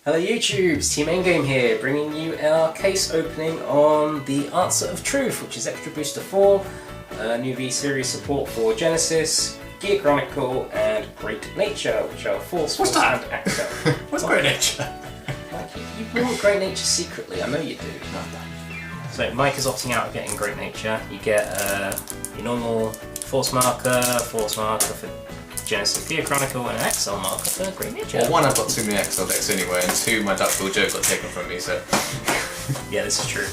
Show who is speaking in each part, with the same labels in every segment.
Speaker 1: Hello YouTube, it's Team Endgame here, bringing you our case opening on the Answer of Truth, which is Extra Booster 4, new V-Series support for Genesis, Gear Chronicle, and Great Nature, which are Force
Speaker 2: What's that?
Speaker 1: and Axel.
Speaker 2: What's Great Nature?
Speaker 1: Mike, you bought Great Nature secretly, I know you do. So Mike is opting out of getting Great Nature. You get your normal Force marker for Genesis Gear Chronicle, and an Axel marker for Great Nature.
Speaker 2: Well, one, I've got too many Axel decks anyway, and two, my Duckbill joke got taken from me, so...
Speaker 1: Yeah, this is true.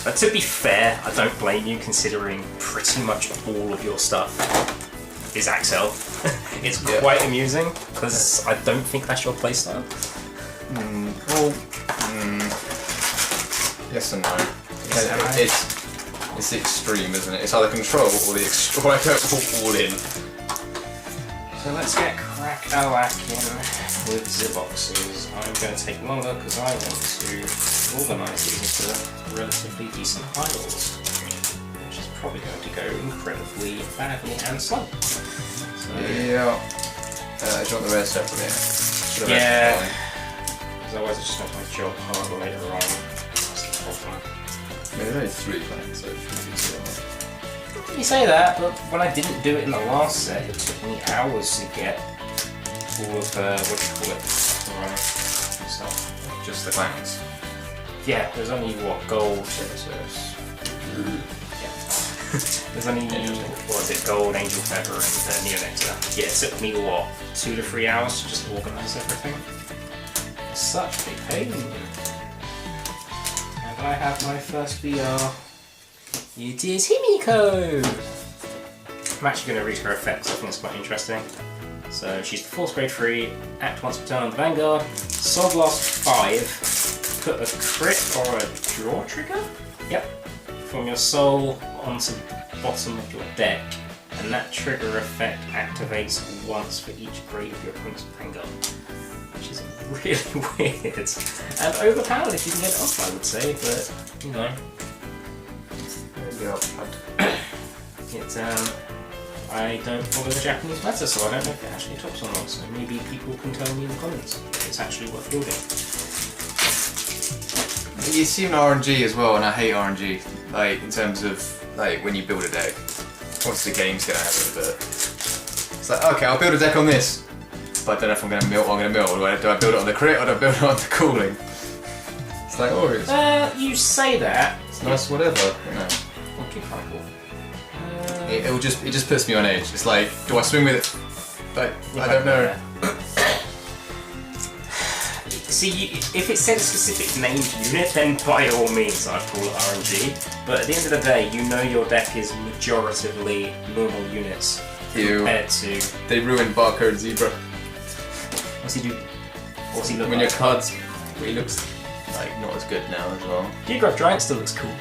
Speaker 1: But to be fair, I don't blame you, considering pretty much all of your stuff is Axel. It's quite amusing, because I don't think that's your playstyle.
Speaker 2: Yes and no. It's the extreme, isn't it? It's either control or the extreme. I go all in.
Speaker 1: So let's get crack-a-lacking with the boxes. I'm going to take longer because I want to organise these into relatively decent piles, which is probably going to go incredibly badly and slow. So,
Speaker 2: Yeah. Do you want the rest separately?
Speaker 1: Yeah. Because otherwise it just makes my job harder later on. That's the problem.
Speaker 2: There's only 3 planks, so it should be too hard.
Speaker 1: You say that, but when I didn't do it in the last set, it took me hours to get all of the, what do you call it, stuff.
Speaker 2: Just the clowns.
Speaker 1: Yeah, there's only, what, gold, there's only, what is it, gold, angel feather, and neonectar. Yeah, it took me, what, 2 to 3 hours to just organise everything. Such a pain. And I have my first VR. It is Himiko! I'm actually going to read her effects, I think it's quite interesting. So she's the Force Grade 3, act once per turn on the Vanguard, Soul Blast 5, put a crit or a draw trigger? Yep. From your soul onto the bottom of your deck, and that trigger effect activates once for each grade of your opponent's Vanguard. Which is really weird. And overpowered if you can get it off, I would say, but, you know. I don't follow the Japanese meta, so I don't know if it actually tops or not, so maybe people can tell me in the comments if it's actually worth building.
Speaker 2: You see an RNG as well, and I hate RNG, like, in terms of, like, when you build a deck. Once the game's gonna have it, but... It's like, okay, I'll build a deck on this, but I don't know if I'm gonna mill or I'm gonna mill. Do I build it on the crit, or do I build it on the cooling? It's like, oh, it's...
Speaker 1: You say that.
Speaker 2: It's nice, whatever, you know. It just puts me on edge. It's like, do I swing with it? Like, I don't know.
Speaker 1: See, if it said a specific named unit, then by all means I'd call it RNG. But at the end of the day, you know your deck is majoritively normal units compared to...
Speaker 2: They ruined Barcode Zebra.
Speaker 1: What's he do? What's he look
Speaker 2: when
Speaker 1: like?
Speaker 2: Your cards... He looks like not as good now as well.
Speaker 1: Geograph Giant still looks cool.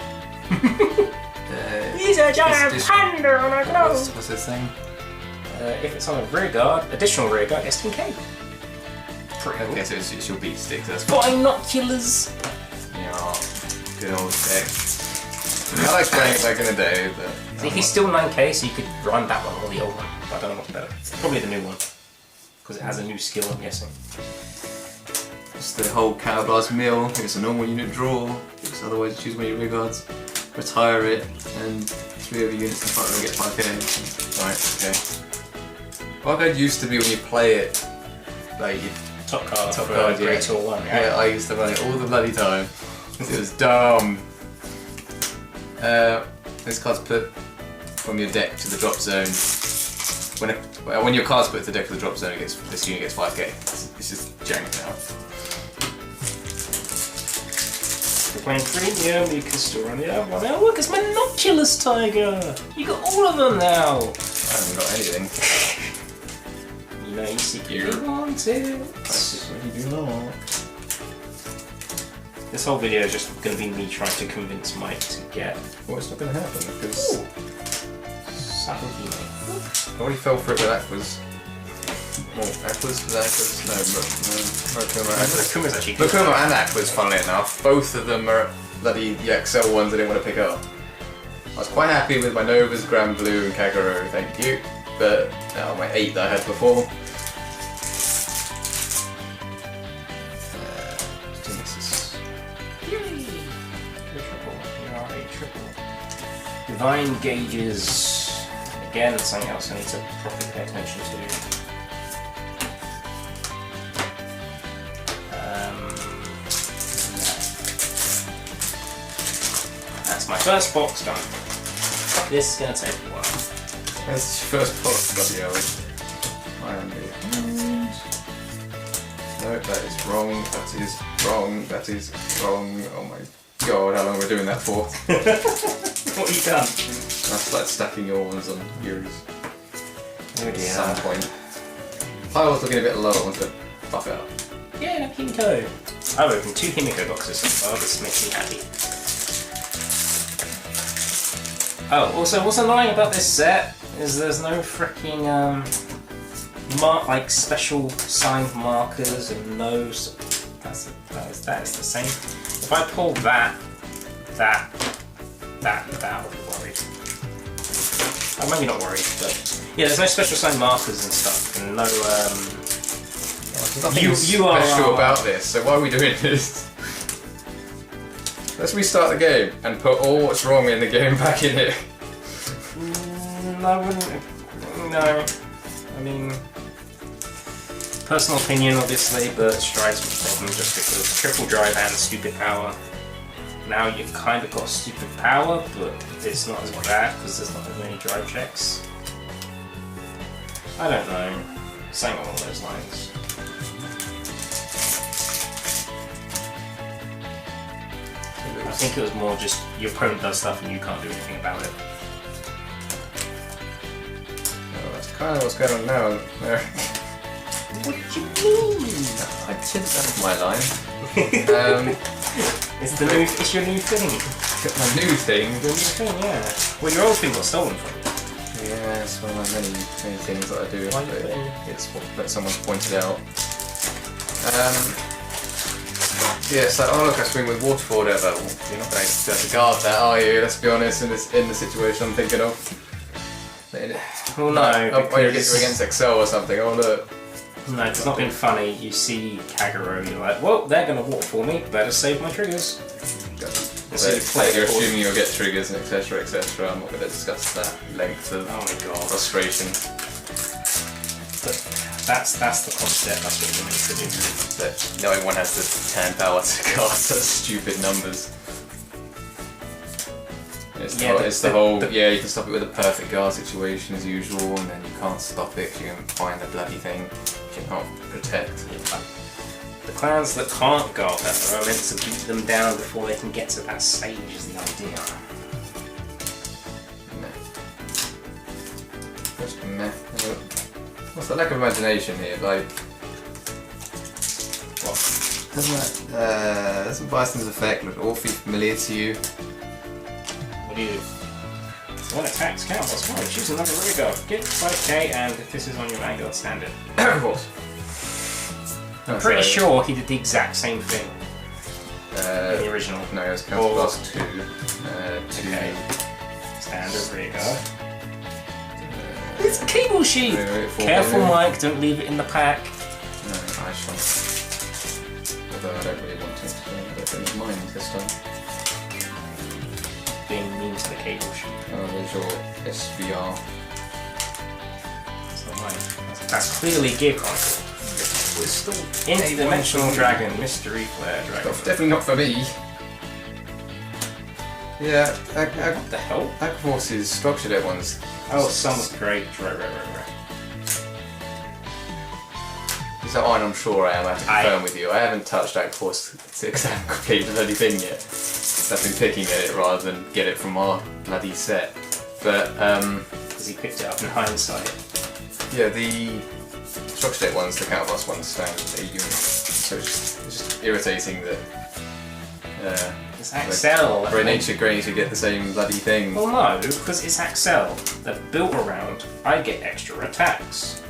Speaker 1: He's a giant panda on a glove!
Speaker 2: What's this thing?
Speaker 1: If it's on a rear guard, additional rear guard gets 10k. Pretty cool.
Speaker 2: Okay, so it's your beat stick, that's
Speaker 1: Binoculars!
Speaker 2: Yeah, good old deck. I like playing it back in the day, but...
Speaker 1: See, he's still 9k, so you could run that one or the old one, but I don't know what's better. Probably the new one, because it has a new skill, I'm guessing.
Speaker 2: It's the whole Counterblast mill, it's a normal unit draw, because otherwise you choose one of your rear guards. Retire it, and 3 of your units in front of it get 5k. Right, okay. Vanguard used to be when you play it, like you
Speaker 1: Top card,
Speaker 2: yeah.
Speaker 1: Great Tour 1.
Speaker 2: Yeah, I used to run it all the bloody time. It was dumb. This card's put from your deck to the drop zone. When your card's put to the deck to the drop zone, this unit gets 5k. This is jank now.
Speaker 1: If you're playing premium, you can still run the other one. Oh look, it's Monoculous Tiger! You got all of them now!
Speaker 2: I haven't got anything.
Speaker 1: You know you secretly want it.
Speaker 2: I secretly do not.
Speaker 1: This whole video is just going to be me trying to convince Mike to get...
Speaker 2: Well, it's not going to happen because...
Speaker 1: Sabuhime.
Speaker 2: I already fell for it with Aquas. Well, Aquas? No,
Speaker 1: Akuma's actually good.
Speaker 2: Mokuma and Aquas, funnily enough. Both of them are bloody the XL ones I didn't want to pick up. I was quite happy with my Novas, Grand Blue and Kagero, thank you. But now my 8 that I had before.
Speaker 1: a triple. Divine Gauges. Again, something else I need to properly pay attention to. That's my first box done. This is going to take a while.
Speaker 2: That's your first box, bloody hell. No, that is wrong, that is wrong, that is wrong. Oh my god, how long are we doing that for?
Speaker 1: What have you done?
Speaker 2: That's like stacking your ones on Yuri's.
Speaker 1: Oh
Speaker 2: At some point. I was looking a bit low, I want to buff it up.
Speaker 1: Yeah, no, Himiko. I've opened 2 Himiko boxes so far, this makes me happy. Oh, also, what's annoying about this set is there's no freaking, like, special signed markers and no... That is the same. If I pull that, I'll be worried. I'm maybe not worried, but... Yeah, there's no special signed markers and stuff, and no,
Speaker 2: There's nothing
Speaker 1: You are-
Speaker 2: special about this, so why are we doing this? Let's restart the game and put all what's wrong in the game back in it.
Speaker 1: I wouldn't... No. I mean... Personal opinion, obviously, but Stride's problem just because triple drive and stupid power. Now you've kind of got stupid power, but it's not as bad because there's not as many drive checks. I don't know. Something along those lines. I think it was more just your opponent does stuff and you can't do anything about it.
Speaker 2: Oh, that's kind of what's going on now.
Speaker 1: What do you mean?
Speaker 2: I did that my line.
Speaker 1: It's your new thing.
Speaker 2: My new thing.
Speaker 1: Your new thing, yeah. Well, your old thing got stolen from you.
Speaker 2: Yeah, it's one of my many things that I do.
Speaker 1: Why are you
Speaker 2: but
Speaker 1: putting-
Speaker 2: it's what someone's pointed out. Yeah, it's like, oh look, I swing with waterfall there, but you're not going to have to guard that, are you? Let's be honest, in the situation I'm thinking of.
Speaker 1: Well, no,
Speaker 2: Oh, you're
Speaker 1: because...
Speaker 2: against Excel or something, oh look.
Speaker 1: No, it's not been funny. You see Kagero, you're like, well, they're going to walk for me, better save my triggers. So you play
Speaker 2: You're
Speaker 1: it forward.
Speaker 2: assuming you'll get triggers and etc, etc. I'm not going to discuss that length of
Speaker 1: Oh my god.
Speaker 2: frustration.
Speaker 1: But that's the concept, that's what you're meant to do.
Speaker 2: That no one has the hand power to cast such stupid numbers. It's
Speaker 1: Yeah,
Speaker 2: the whole, yeah, you can stop it with a perfect guard situation as usual, and then you can't stop it because you can find the bloody thing you can't protect.
Speaker 1: Yeah. The clans that can't guard that are meant to beat them down before they can get to that stage is the idea.
Speaker 2: Meh. Just meh. What's the lack of imagination here? Like, what? Doesn't Bison's effect look awfully familiar to you?
Speaker 1: What do you do? One attacks count, that's fine. Choose another rear guard. Get 5k, and if this is on your Vanguard, stand it.
Speaker 2: Of course.
Speaker 1: I'm pretty sure he did the exact same thing in the original.
Speaker 2: No, it was counter plus 2.
Speaker 1: Okay. Standard rear guard. It's a cable sheet! Careful, Mike, don't leave it in the pack.
Speaker 2: No, I shan't. Although I don't really want to, so I don't really mind this time.
Speaker 1: Being mean to the cable sheet.
Speaker 2: Oh, there's your SVR.
Speaker 1: It's not mine. That's clearly Gear Chronicle.
Speaker 2: It's still
Speaker 1: Interdimensional Dragon, Mystery Flare Dragon.
Speaker 2: definitely not for me. Yeah,
Speaker 1: What the hell?
Speaker 2: Aquaforce's structured it ones.
Speaker 1: Oh, Summer's great. Right.
Speaker 2: Is that one I'm sure I am? I have to confirm with you. I haven't touched Aquaforce to exactly the bloody thing yet. I've been picking at it rather than get it from our bloody set. But,
Speaker 1: Because he picked it up in hindsight.
Speaker 2: yeah, the structured it ones, the counterblast ones, stand a unit. So it's just irritating that.
Speaker 1: It's Axel.
Speaker 2: For a nature grace, you get the same bloody thing.
Speaker 1: Well, no, because it's Axel. They're built around. I get extra attacks.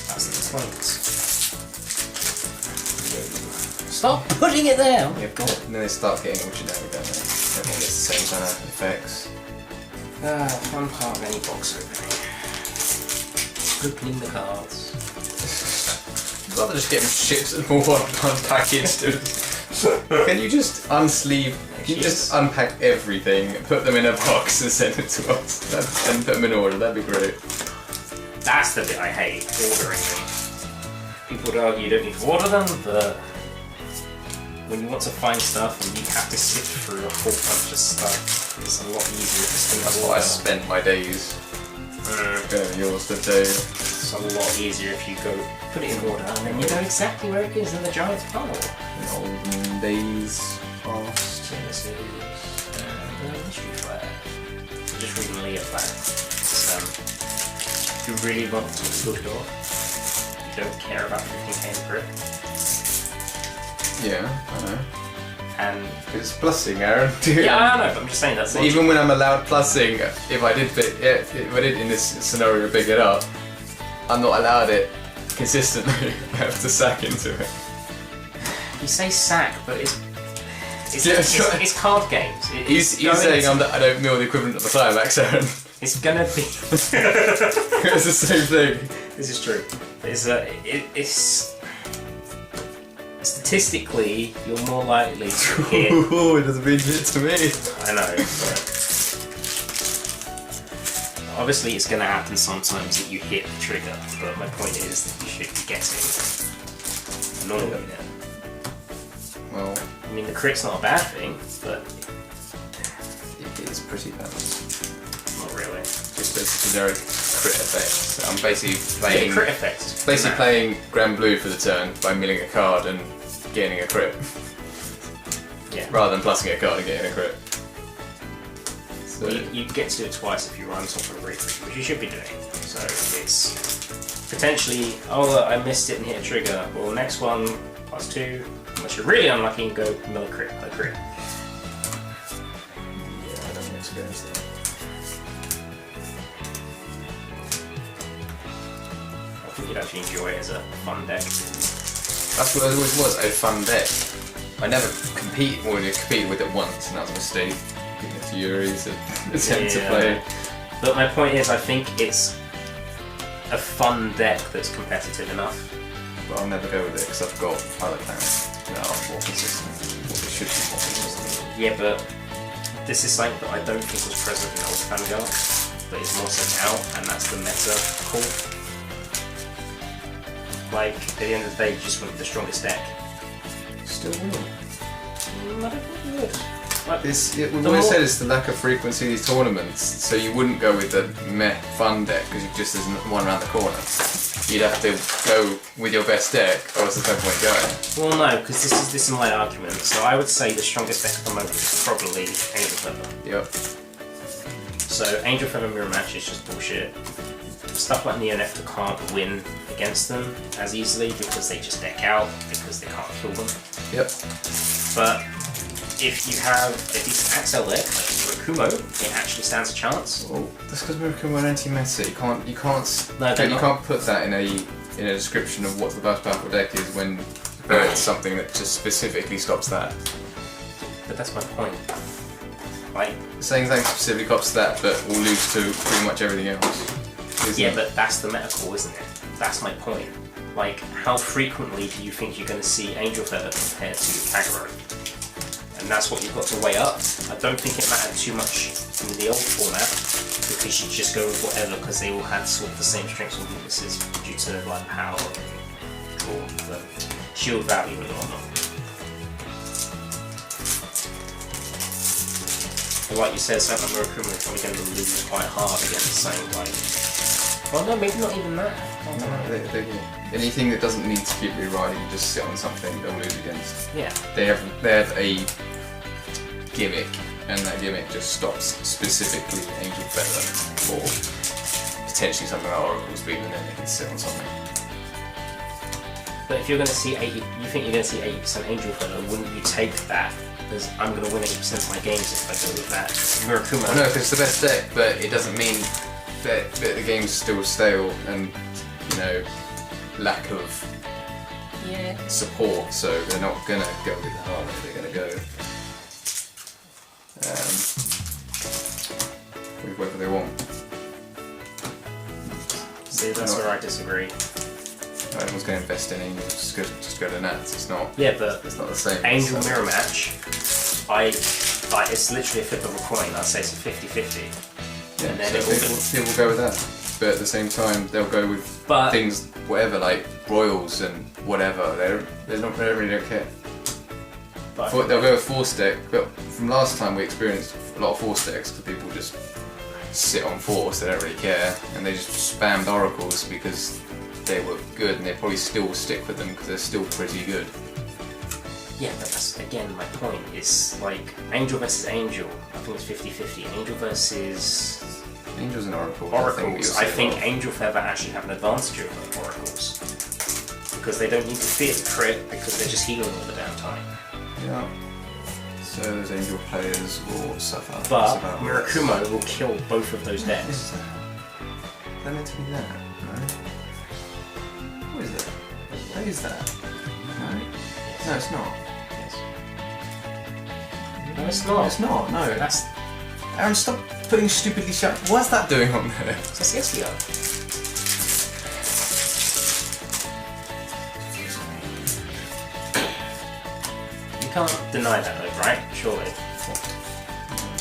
Speaker 1: That's the point. Stop putting it there!
Speaker 2: Yeah, and then they start getting all generic, don't they? Everyone gets the same kind of effects.
Speaker 1: Fun part of any box opening. Opening the cards.
Speaker 2: I'd rather just get them shipped as more one package to Can you just unsleeve? Can you just unpack everything, put them in a box, and send it to us, and put them in order? That'd be great.
Speaker 1: That's the bit I hate, ordering them. People would argue you don't need to order them, but when you want to find stuff and you have to sift through a whole bunch of stuff, it's a lot easier just to
Speaker 2: That's what I spent my days. Yours today.
Speaker 1: It's a lot easier if you go put it in order and then you know exactly where it is in the giant's pile.
Speaker 2: In olden days past.
Speaker 1: This is the mystery flag. I'm just reading Leah flag. If you really want to look it off, you don't care about 15k in grip.
Speaker 2: Yeah, I know.
Speaker 1: And
Speaker 2: it's plussing, Aaron.
Speaker 1: yeah, I know, but I'm just saying that's
Speaker 2: even when I'm allowed plussing, if I did in this scenario pick it up, I'm not allowed it consistently. I have to sack into it.
Speaker 1: You say sack, but it's card games.
Speaker 2: You're saying I don't mill the equivalent of the climax, Aaron.
Speaker 1: It's gonna be.
Speaker 2: It's the same thing.
Speaker 1: This is true. It's statistically, you're more likely to hit.
Speaker 2: Oh, it doesn't mean shit to me.
Speaker 1: I know. But obviously, it's going to happen sometimes that you hit the trigger. But my point is that you should be getting normally.
Speaker 2: Well,
Speaker 1: I mean, the crit's not a bad thing, but
Speaker 2: it is pretty bad.
Speaker 1: Not really.
Speaker 2: Just a generic crit effect. I'm basically playing.
Speaker 1: Yeah, crit effect.
Speaker 2: Basically playing Grand Blue for the turn by milling a card and getting a crit.
Speaker 1: Yeah.
Speaker 2: Rather than plussing a card and getting a crit. So
Speaker 1: well, you get to do it twice if you run top of a retreat, which you should be doing. So it's potentially, oh look, I missed it and hit a trigger. Well, next one +2. Unless you're really unlucky, you go mill a crit.
Speaker 2: Yeah, I don't experience that.
Speaker 1: I think you'd actually enjoy it as a fun deck.
Speaker 2: That's what it always was, a fun deck. I never competed with it once, and that was a mistake. Giving it to Yuri's attempt to play.
Speaker 1: But my point is, I think it's a fun deck that's competitive enough.
Speaker 2: But I'll never go with it because I've got other plans that are more consistent. What they should be more consistent.
Speaker 1: Yeah, but this is something that I don't think was present in old Vanguard, but it's more so now, and that's the meta call. Like, at the end of the day, you just went with the strongest deck.
Speaker 2: Still will.
Speaker 1: I don't think you would. Like,
Speaker 2: we've always said it's the lack of frequency of these tournaments, so you wouldn't go with the meh fun deck because there's one around the corner. You'd have to go with your best deck, or else there's no point going.
Speaker 1: Well, no, because this is my argument. So I would say the strongest deck at the moment is probably Angel Feather.
Speaker 2: Yep.
Speaker 1: So Angel Feather Mirror Match is just bullshit. Stuff like Neonectar can't win against them as easily because they just deck out because they can't kill them.
Speaker 2: Yep.
Speaker 1: But if you have a decent Axel deck like Murakumo, it actually stands a chance.
Speaker 2: Well, that's because Murakumo are anti-meta. You can't put that in a description of what the most powerful deck is when it's something that just specifically stops that.
Speaker 1: But that's my point. Like,
Speaker 2: saying something specifically stops that, but will lose to pretty much everything else.
Speaker 1: Yeah, but that's the meta call, isn't it? That's my point. Like, how frequently do you think you're going to see Angel Feather compared to Kagero? And that's what you've got to weigh up. I don't think it mattered too much in the old format because you just go with whatever because they all had sort of the same strengths and weaknesses due to like power and draw, the shield value and whatnot. But like you said, something like Murakumo is probably going to lose quite hard against something like. Well, no, maybe not even that.
Speaker 2: Anything that doesn't need to keep rewriting, you just sit on something they'll lose against.
Speaker 1: Yeah.
Speaker 2: They have a gimmick, and that gimmick just stops specifically Angel Feather, or potentially something like Oracle Speed, and then they can sit on something.
Speaker 1: But if you're going to see 80, you think you're going to see 80% Angel Feather, wouldn't you take that? Because I'm going to win 80% of my games if I go with that. Murakumo.
Speaker 2: No, if it's the best deck, but it doesn't mean that the game's still stale and, you know, lack of support, so they're not going to go with the harder, they're going to go with whatever they want.
Speaker 1: See, that's where I disagree.
Speaker 2: Everyone's going to invest in Angels. Just go to Nats. It's not.
Speaker 1: Yeah, but
Speaker 2: it's not the same.
Speaker 1: Angel Mirror Match. It's literally a flip of a coin. I'd say it's a 50-50.
Speaker 2: Yeah,
Speaker 1: and then
Speaker 2: so people will go with that. But at the same time, they'll go with things, whatever, like Royals and whatever. They really don't care. They'll go with Force deck, but from last time we experienced a lot of Force decks because people just sit on Force, they don't really care, and they just spammed Oracles because they were good, and they probably still stick with them because they're still pretty good.
Speaker 1: Yeah, but that's, again, my point is, like, Angel versus Angel, I think it's 50-50. Angel versus...
Speaker 2: Angels and Oracles.
Speaker 1: I think Angel Feather actually have an advantage over Oracles. Because they don't need to fear the crit, because they're just healing all the damn time.
Speaker 2: Yeah. So those Angel players will suffer.
Speaker 1: But Mirakumo will kill both of those decks.
Speaker 2: Is that meant to be that? No. What is that? What is that? No. Yes. No, it's not.
Speaker 1: No, it's not.
Speaker 2: It's not. No.
Speaker 1: That's...
Speaker 2: Aaron, stop putting stupidly shut. What's that doing on there?
Speaker 1: That's Yesio. You can't deny that though, right? Surely.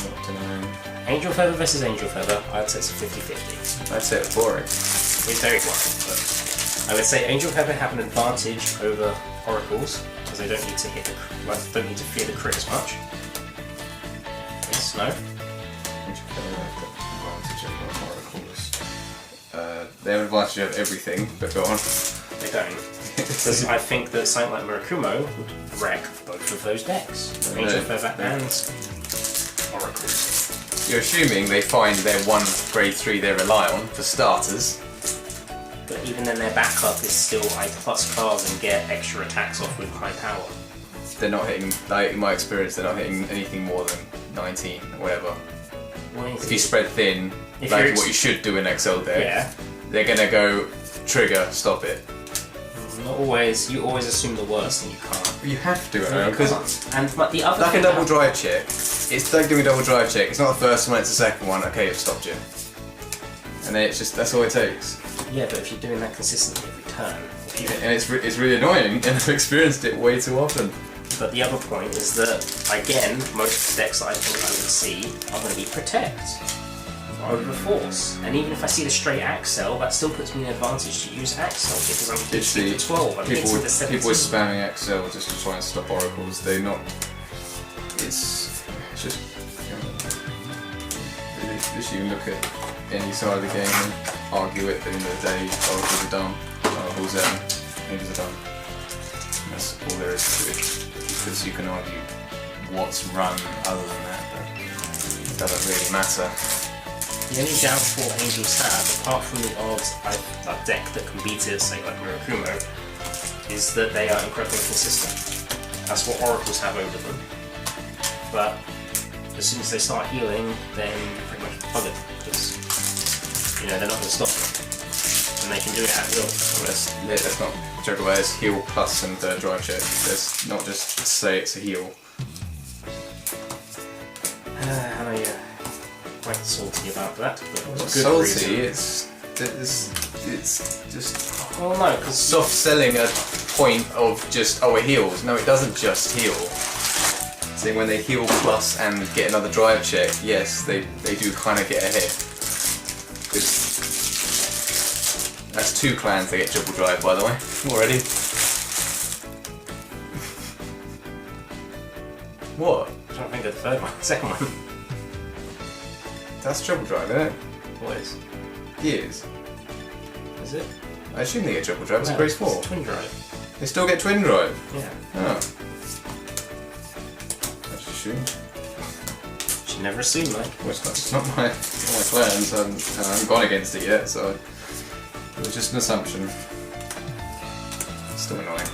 Speaker 2: Not denying.
Speaker 1: Angel Feather versus Angel Feather, I'd say it's 50-50.
Speaker 2: I'd say it's boring.
Speaker 1: It's very boring, but I would say Angel Feather have an advantage over Oracles, because they don't need to don't need to fear the crit as much. Yes, no?
Speaker 2: They have an advantage of everything, but go on.
Speaker 1: They don't. Because I think that something like Murakumo would wreck both of those decks. Angel Feather and Oracles.
Speaker 2: You're assuming they find their one grade 3 they rely on, for starters.
Speaker 1: But even then their backup is still I plus cards and get extra attacks off with high power.
Speaker 2: They're not hitting, like in my experience, they're not hitting anything more than 19 or whatever. If you spread thin, like what you should do in XL deck, they're gonna go trigger, stop it.
Speaker 1: Not always. You always assume the worst and you can't.
Speaker 2: You have to,
Speaker 1: because the other
Speaker 2: like a double drive check. It's like doing a double drive check. It's not the first one; it's the second one. Okay, it's stopped you, and then it's just that's all it takes.
Speaker 1: Yeah, but if you're doing that consistently every turn,
Speaker 2: and it's really annoying, and I've experienced it way too often.
Speaker 1: But the other point is that again, most decks that I think I would see are going to be protect over Force, and even if I see the straight Axel, that still puts me in an advantage to use Axel because I'm hitting to 12. I'm hitting to 17.
Speaker 2: People are spamming Axel just to try and stop Oracles. They're not. It's just. You can look at any side of the game and argue it. At the end of the day, Oracles are dumb. Oracles Angels are dumb. That's all there is to it. Because you can argue what's run other than that, but it doesn't really matter.
Speaker 1: The only downfall Angels have, apart from the odds a deck that can beat it, say like Murakumo, is that they are incredibly consistent. That's what Oracles have over them. But as soon as they start healing, then you're pretty much buggered, because they're not going to stop them. And they can do it at will.
Speaker 2: Well, let's not joke away, it's heal plus and drive check. Let's not just say it's a heal.
Speaker 1: I know you're quite salty about that, but
Speaker 2: it's
Speaker 1: good
Speaker 2: salty,
Speaker 1: reason.
Speaker 2: it's just
Speaker 1: well, no, because
Speaker 2: soft selling a point of just it heals. No, it doesn't just heal. See, when they heal plus and get another drive check, yes, they do kind of get ahead. That's 2 clans that get triple drive, by the way, already. What?
Speaker 1: I'm trying to think of the third one, second one.
Speaker 2: That's triple drive, isn't it?
Speaker 1: What is?
Speaker 2: Years.
Speaker 1: Is it?
Speaker 2: I assume they get triple drive. It's a grade 4.
Speaker 1: It's twin drive.
Speaker 2: They still get twin drive?
Speaker 1: Yeah.
Speaker 2: Oh. I just assumed.
Speaker 1: Should never assume, mate.
Speaker 2: Well, it's not my clan, so I haven't gone against it yet, so it was just an assumption. It's still annoying.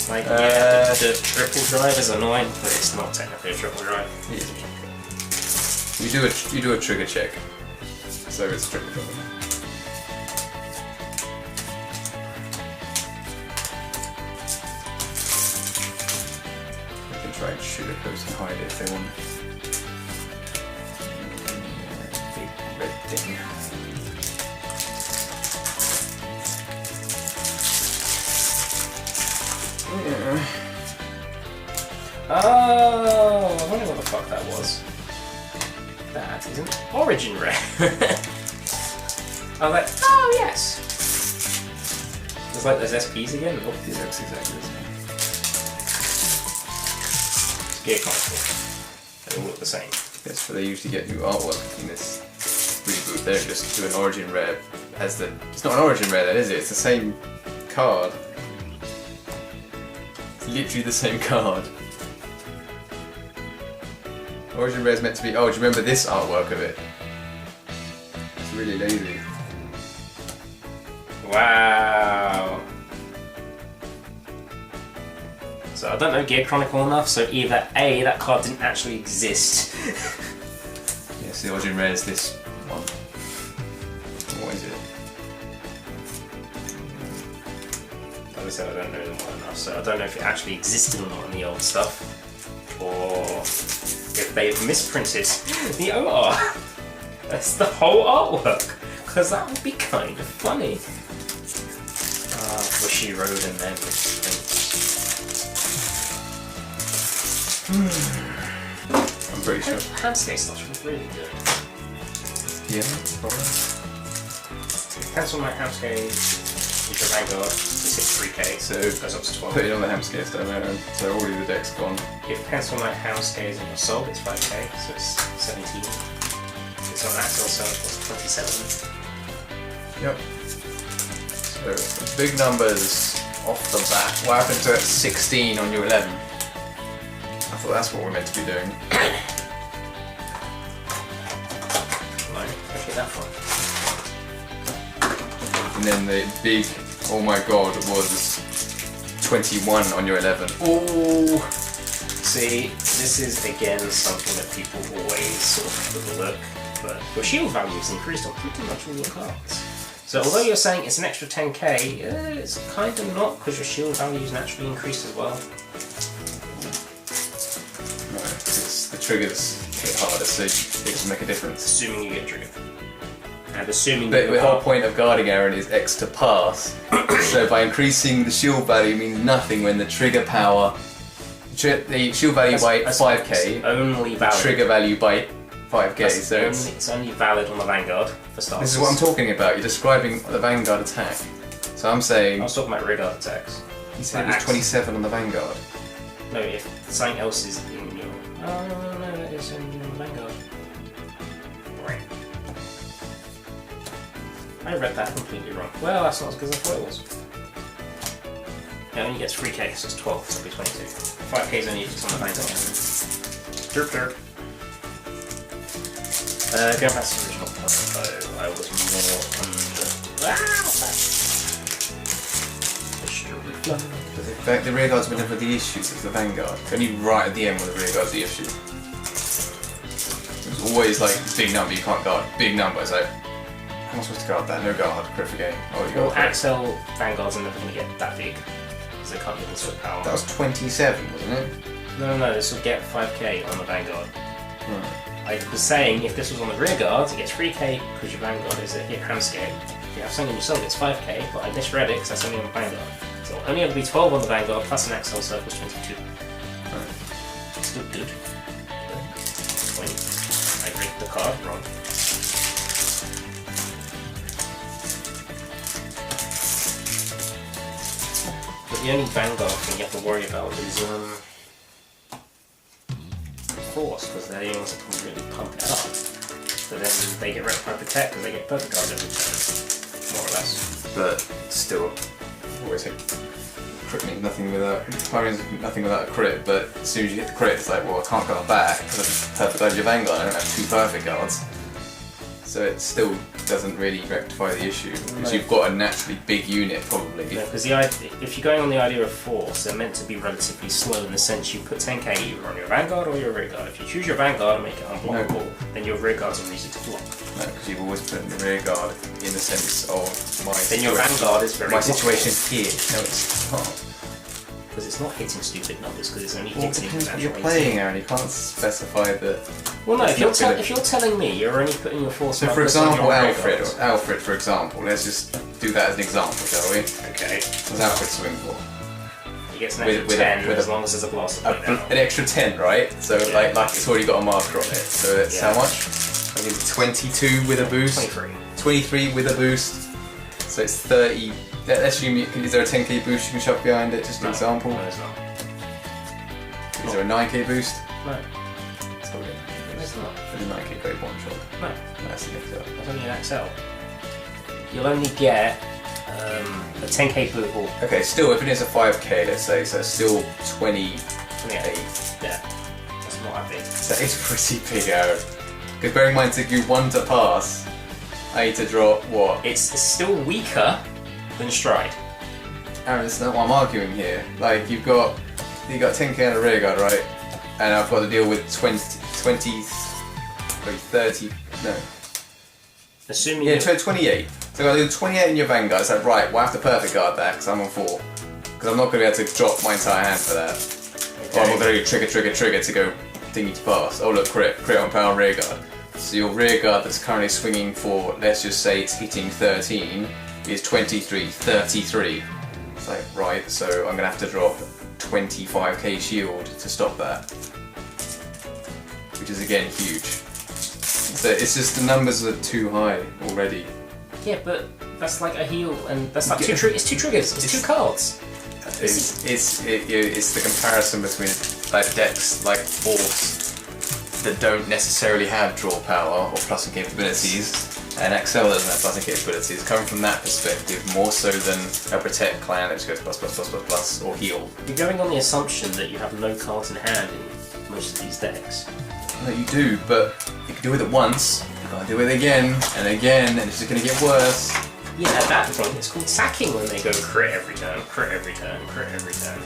Speaker 1: Like, yeah, the triple drive is annoying, but it's not technically a triple drive.
Speaker 2: It is a triple drive. You do a trigger check, so it's a triple drive. They can try and shoot a post and hide it if they want. Big red thing.
Speaker 1: Oh, I wonder what the fuck that was. That is an origin rare. I was like, oh yes. It's like those SPs again. Oh,
Speaker 2: It looks exactly the same.
Speaker 1: Gear Chronicle. They all look the same.
Speaker 2: Yes, but they usually get new artwork in this reboot. They don't just do an origin rare as the... It's not an origin rare then, is it? It's the same card. It's literally the same card. Origin rare is meant to be... Oh, do you remember this artwork of it? It's really lazy.
Speaker 1: Wow. So I don't know Gear Chronicle enough, so either A, that card didn't actually exist.
Speaker 2: Yes, the origin rare is this one. What is it?
Speaker 1: Like I said, I don't know them well enough, so I don't know if it actually existed or not in the old stuff, or if they've misprinted the OR. That's the whole artwork, because that would be kind of funny. Bushy Road and then
Speaker 2: I'm pretty sure.
Speaker 1: Handskate stuff's really good.
Speaker 2: Yeah, probably.
Speaker 1: Cancel my Handskate, which is Vanguard, it's hit 3k, so it goes up to 12.
Speaker 2: Put it on the hamskate down there, so already the deck's gone.
Speaker 1: If Cancel my Handskate is in your soul, it's 5k, so it's 17. If it's on Axel Circle, it's 27.
Speaker 2: Yep. So, big numbers off the bat. What happened to 16 on your 11? I thought that's what we're meant to be doing.
Speaker 1: No, let's get that far.
Speaker 2: And then the big, oh my god, was 21 on your 11.
Speaker 1: Ooh! See, this is again something that people always sort of overlook, but your shield value is increased on pretty much all your cards. So although you're saying it's an extra 10k, it's kind of not, because your shield value is naturally increased as well.
Speaker 2: No, it's the triggers hit harder, so it doesn't make a difference.
Speaker 1: Assuming you get triggered. And assuming
Speaker 2: The whole point of guarding Aaron is X to pass. So by increasing the shield value means nothing when the trigger power, the shield value by 5k,
Speaker 1: only valid.
Speaker 2: trigger value by 5k. So
Speaker 1: it's only valid on the Vanguard for starters.
Speaker 2: this is what I'm talking about. You're describing the Vanguard attack. So I'm saying
Speaker 1: I was talking about rear attacks.
Speaker 2: you said it was 27 on the Vanguard.
Speaker 1: No, if something else is in your... Oh, no, that is in your Vanguard. Right. I read that completely wrong. Well, that's not as good as I thought it was. It only gets 3k, so it's 12, so it'll be 22. 5k is only if it's on the Vanguard. Derp derp. Going back to the original puzzle, I was more under... Wow!
Speaker 2: In fact, the rear guard's been never the issue, it's the Vanguard. It's only right at the end when the rear guard's the issue. It was always like, big number, you can't guard. Big number, it's like, how am I supposed to guard that? No guard, crit for game. Oh, you
Speaker 1: Well,
Speaker 2: got
Speaker 1: Axel Vanguards are never going to get that big, because they can't get into sword power.
Speaker 2: That was 27, wasn't it?
Speaker 1: No, this will get 5k on the Vanguard.
Speaker 2: Right.
Speaker 1: I was saying, if this was on the rear guard, it gets 3k because your Vanguard is a hit Handskate. If you have something in your soul, it's 5k, but I misread it because that's only on the Vanguard. So only have to be 12 on the Vanguard, plus an Axel Circle is 22.
Speaker 2: Right.
Speaker 1: Still good. But I read the card wrong. But the only Vanguard thing you have to worry about is Force, because they're the only ones that can really pump it up. But then they get Rectify Protect because they get perfect guard every turn, more or less.
Speaker 2: But still, always hit. Crit means nothing without, nothing without a crit, but as soon as you hit the crit, it's like, well, I can't guard back because I've perfect guard your Vanguard, I don't have 2 perfect guards. So it still doesn't really rectify the issue, because you've got a naturally big unit, probably.
Speaker 1: No, because if you're going on the idea of Force, they're meant to be relatively slow in the sense you put 10k either on your Vanguard or your rear guard. If you choose your Vanguard and make it unblockable, then your rear guards are easy to block.
Speaker 2: No, because you've always put the rear guard in the sense of my
Speaker 1: Then your Vanguard is very
Speaker 2: my
Speaker 1: blockable.
Speaker 2: situation here. No, it's not.
Speaker 1: Because it's not hitting stupid numbers, because it's only
Speaker 2: Well, it
Speaker 1: hitting
Speaker 2: depends what you're
Speaker 1: natural
Speaker 2: playing, Aaron. You can't specify that.
Speaker 1: Well, no,
Speaker 2: it's
Speaker 1: if you're telling me you're only putting your Force
Speaker 2: So, for
Speaker 1: numbers on
Speaker 2: example,
Speaker 1: your rear
Speaker 2: Alfred,
Speaker 1: guards.
Speaker 2: for example, let's just do that as an example, shall we?
Speaker 1: Okay.
Speaker 2: What's Alfred swing for?
Speaker 1: He gets an extra 10 as long as there's a blaster point down.
Speaker 2: An extra 10, right? So like it's already got a marker on it. So it's how much? I think it's 22 with a boost.
Speaker 1: 23.
Speaker 2: 23 with a boost. So it's 30. Let's assume is there a 10k boost you can shove behind it? Just an example.
Speaker 1: No, there's not.
Speaker 2: Is there a 9k boost?
Speaker 1: No.
Speaker 2: It's not good.
Speaker 1: There's not.
Speaker 2: There's a 9k great one shot.
Speaker 1: No.
Speaker 2: That's an XL.
Speaker 1: That's only an XL. You'll only get a 10k boost or
Speaker 2: Okay, still, if it is a 5k, let's say, so it's still 28.
Speaker 1: 28. Yeah. That's not that big.
Speaker 2: That is pretty big arrow. Because bearing in mind to do 1 to pass, I need to drop what?
Speaker 1: It's still weaker than Stride.
Speaker 2: Aaron, that's not what I'm arguing here. Like, you've got 10k and a rear guard, right? And I've got to deal with 30, no.
Speaker 1: Assuming
Speaker 2: Yeah, 28. So I've got to do 28 in your Vanguard. It's like, right, well, I have to perfect guard that because I'm on 4. Because I'm not going to be able to drop my entire hand for that.
Speaker 1: Okay.
Speaker 2: Or I'm not going to do trigger to go thingy to pass. Oh look, crit on power rear guard. So your rear guard that's currently swinging for, let's just say it's hitting 13, is 23, 33. It's like, right, so I'm going to have to drop 25k shield to stop that. Which is again huge. So it's just the numbers are too high already.
Speaker 1: Yeah, but that's like a heal, and that's like it's 2 triggers, it's 2 cards.
Speaker 2: It's the comparison between like decks like Force that don't necessarily have draw power or plussing capabilities, and XL doesn't have plussing capabilities. Coming from that perspective, more so than a Protect clan that just goes plus or heal.
Speaker 1: You're going on the assumption that you have no cards in hand in most of these decks.
Speaker 2: No, you do, but you can do it once. You gotta do it again and again, and it's just gonna get worse.
Speaker 1: Yeah, at that point it's called sacking when they go crit every turn, crit every turn, crit every turn.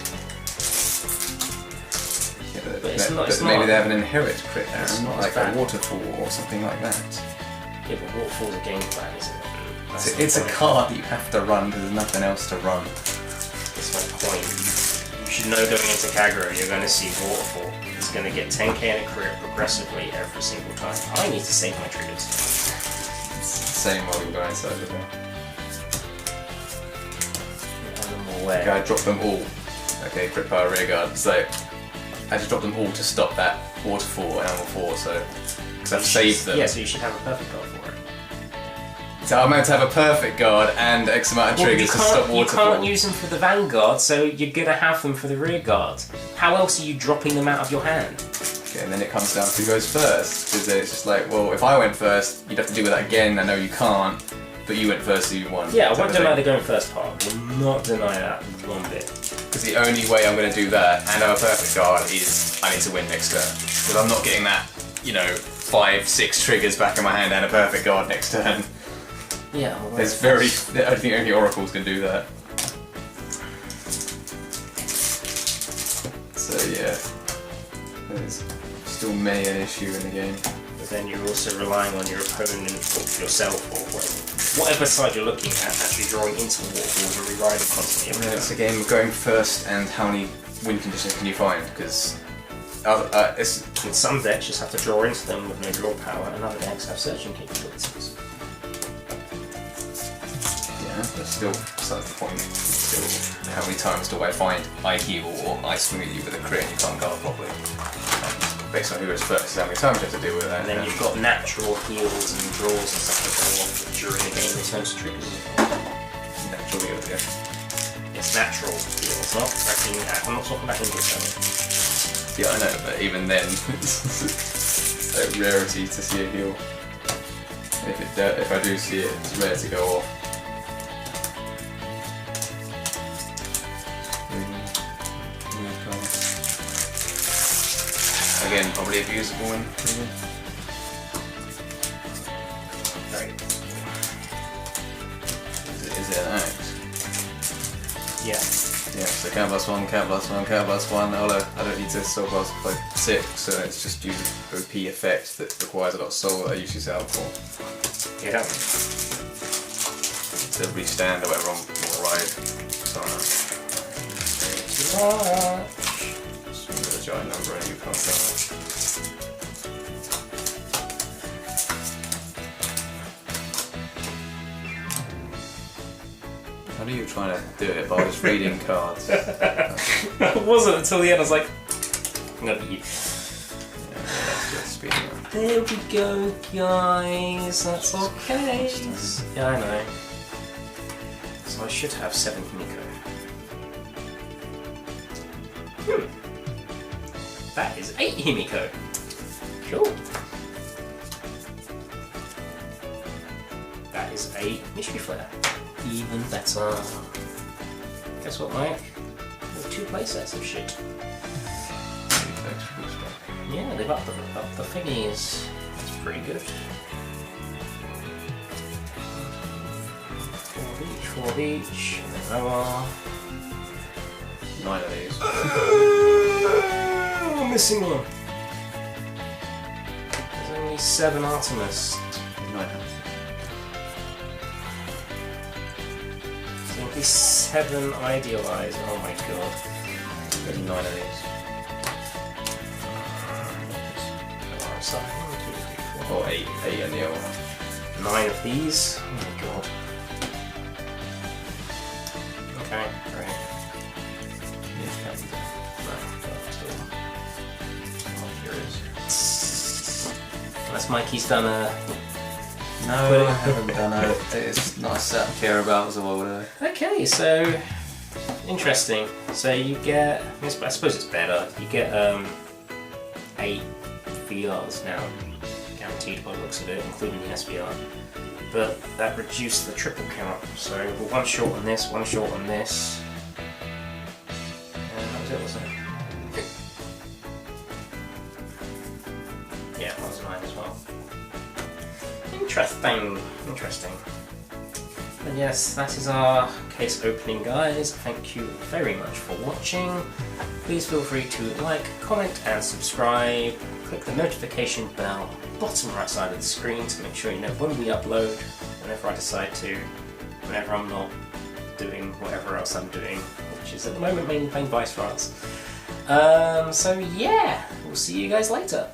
Speaker 2: Yeah,
Speaker 1: But it's not.
Speaker 2: Maybe they have an inherit crit there,
Speaker 1: It's not
Speaker 2: like
Speaker 1: as bad.
Speaker 2: a waterfall or something like that.
Speaker 1: Yeah, but Waterfall's a game plan, isn't it? That's
Speaker 2: It's
Speaker 1: the
Speaker 2: a
Speaker 1: point.
Speaker 2: card that you have to run because there's nothing else to run.
Speaker 1: That's my point. You should know going into Kagura you're going to see Waterfall. It's going to get 10k and a crit progressively every single time. I need to save my triggers.
Speaker 2: Same while we go inside the door.
Speaker 1: Animal aware.
Speaker 2: Okay, I dropped them all. Okay, crit power rear guard. So I just dropped them all to stop that waterfall and animal 4. So because I've saved them.
Speaker 1: Yeah, so you should have a perfect card for it.
Speaker 2: So I'm meant to have a perfect guard and X amount of triggers to stop waterfall.
Speaker 1: You can't use them for the Vanguard, so you're going to have them for the rear guard. How else are you dropping them out of your hand?
Speaker 2: Okay, and then it comes down to who goes first. Because it's just like, well, if I went first, you'd have to do that again. I know you can't, but you went first, so you won.
Speaker 1: Yeah, I won't deny the going first part. I will not deny that one bit.
Speaker 2: Because the only way I'm going to do that and have a perfect guard is I need to win next turn. Because I'm not getting that, 5-6 triggers back in my hand and a perfect guard next turn.
Speaker 1: Yeah,
Speaker 2: I think only oracles can do that. So yeah, there's still many an issue in the game.
Speaker 1: But then you're also relying on your opponent or yourself or whatever side you're looking at actually drawing into the waterfalls and rewriting constantly.
Speaker 2: And then it's a game of going first and how many win conditions can you find? Because
Speaker 1: in some decks just have to draw into them with no draw power, and other decks have searching capabilities.
Speaker 2: but still, beside the point, still, how many times do I find I heal or I swing at you with a crit and you can't guard properly? Based on who is first, how many times you have to deal with that.
Speaker 1: And then you've got natural heals and draws and stuff that go off during the game in terms of triggers.
Speaker 2: Natural heals, yeah.
Speaker 1: It's natural heals, not fucking. I'm not talking about English damage.
Speaker 2: Yeah, I know, but even then, it's a rarity to see a heal. If I do see it, it's rare to go off. Again, probably abusable in premium.
Speaker 1: Right.
Speaker 2: Is it an axe?
Speaker 1: Yeah.
Speaker 2: Yeah, so count plus one, count plus one, count plus one. Although I don't need to soul blast by 6, so it's just due to OP effect that requires a lot of soul that I usually set up for.
Speaker 1: Yeah.
Speaker 2: To restand or whatever on more ride. So just remember the giant number and you can't tell. How do you trying to do it, but I was reading cards.
Speaker 1: It wasn't until the end. I was like, I'm gonna be you. There we go, guys. That's okay. Yeah, I know. So I should have 7 Himiko. That is 8 Himiko. Cool. That is a Mystery Flare. Even better. Guess what, Mike? There's 2 playsets of shit. Yeah, they've upped the thingies. That's pretty good. 4 of each, and then Noah.
Speaker 2: 9 of these.
Speaker 1: I'm missing one. There's only 7 Artemis.
Speaker 2: 9.
Speaker 1: There's only 7 Idealize. Oh my god.
Speaker 2: There's 9 of these.
Speaker 1: So, 1, 2, 3, 4.
Speaker 2: Or 8 in the other one.
Speaker 1: 9 of these. Oh my god. Okay, great. Unless Mikey's done a...
Speaker 2: No, I haven't done it. It's not a set I care about as a order.
Speaker 1: Okay, so... Interesting. So you get... I suppose it's better. You get 8 VRs now. Guaranteed by the looks of it, including the SVR. But that reduced the triple count. So we're 1 short on this, 1 short on this. And that was it, wasn't it? Yeah, that was 9 as well. Interesting. Interesting. And yes, that is our case opening, guys. Thank you very much for watching. Please feel free to like, comment and subscribe. Click the notification bell bottom right side of the screen to make sure you know when we upload, whenever I decide to, whenever I'm not doing whatever else I'm doing, which is at the moment mainly playing Vice France. So yeah, we'll see you guys later.